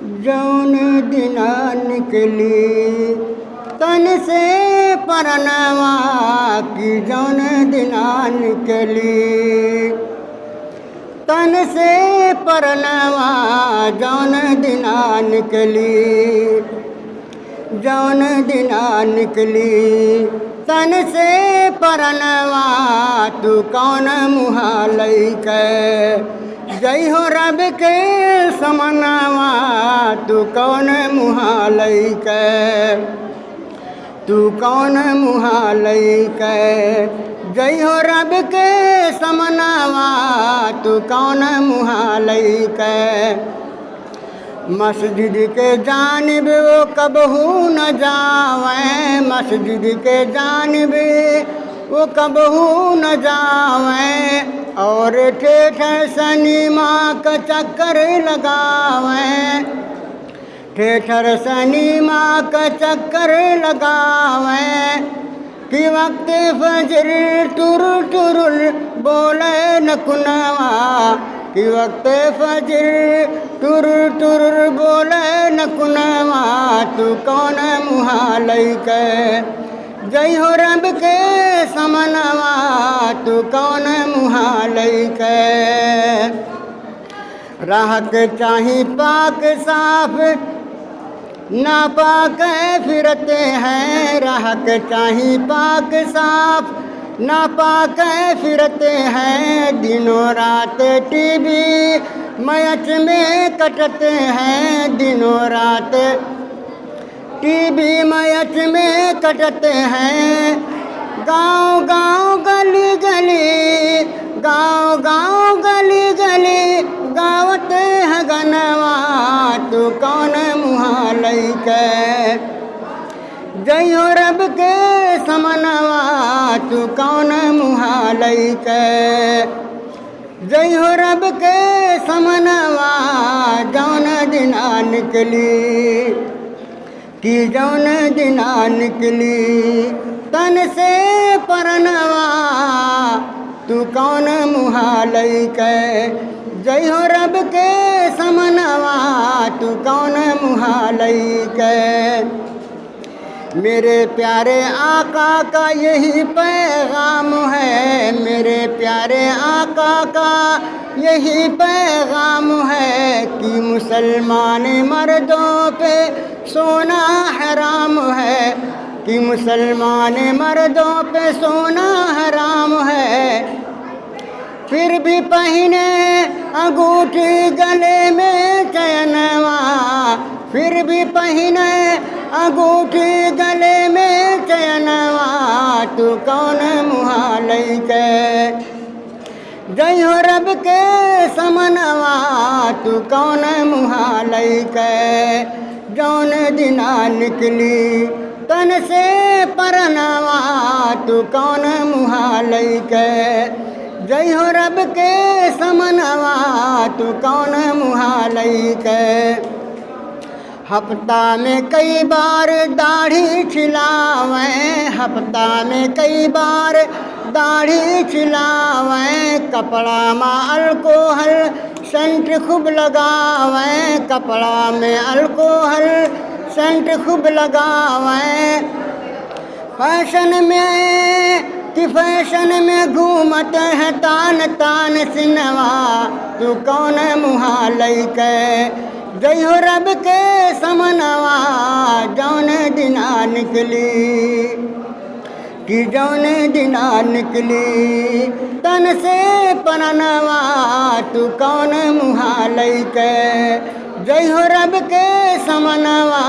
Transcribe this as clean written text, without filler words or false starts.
जौन दिना निकली तन से परनवा की, जौन दिना निकली तन से परनवा, जौन दिना निकली, जौन दिना निकली तन से परनवा, तू कौन मुहा लइके जय हो रब के समनवा, तू कौन मुहा लइके, तू कौन मुहा लइके जय हो रब के समनवा, तू कौन मुहा लइके। मस्जिद के जानिब वो कबहू न जावें, मस्जिद के जानिब वो कबहू न जावें, और ठेठर सिनेमा का चक्कर लगावें, ठेठर सिनेमा का चक्कर लगावें, कि वक्त फजर टुर टुरुल बोले न कुनवा, कि वक्त फजर टुर टुरुल बोले न कुनवा, तू कौन मुहा लइके जय हो रब के समनवा, तू कौन मुहा लइके। राहत चाही पाक साफ नापाक फिरते हैं, राहत चाही पाक साफ नापाक फिरते हैं, दिनों रात टीवी मैच में कटते हैं, दिनों रात टीवी मैच में कटते हैं, गांव गांव गली गली, गांव गांव गली गली गावते हैं गनवा, तू कौन मुहा लइके जय हो रब के समनवा, तू कौन मुहा लइके जय हो रब के समनवा, जौन दिना निकली कि, जौन दिना निकली तन से परनवा, तू कौन मुहा लइके जय हो रब के समनवा, तू कौन मुहा लइके। मेरे प्यारे आका का यही पैगाम है, मेरे प्यारे आका का यही पैगाम है, कि मुसलमान मर्दों पे सोना हराम है, कि मुसलमान मर्दों पे सोना हराम है, फिर भी पहने अंगूठी गले में चैनवा, फिर भी पहने अंगूठी गले में चैनवा, तू कौन मुहा लइके जय हो रब के समनवा, तू कौन मुहा लइके। जौन दिना निकली तन से परनवा, तू कौन मुहा लइके जय हो रब के समनवा, तू कौन मुहा लइके। हफ्ता में कई बार दाढ़ी छिलावें, हफ्ता में कई बार दाढ़ी छिलावें, कपड़ा में अल्कोहल सेंट खूब लगावें, कपड़ा में अल्कोहल सेंट खूब लगावें, फैशन में कि फैशन में घूमते हैं तान तान सिनवा, तू कौन मुहा लइके जय हो रब के समनवा, जौन दिना निकली कि, जौन दिना निकली तन से परनवा, तू कौन मुहा लइके जय हो रब के समनवा।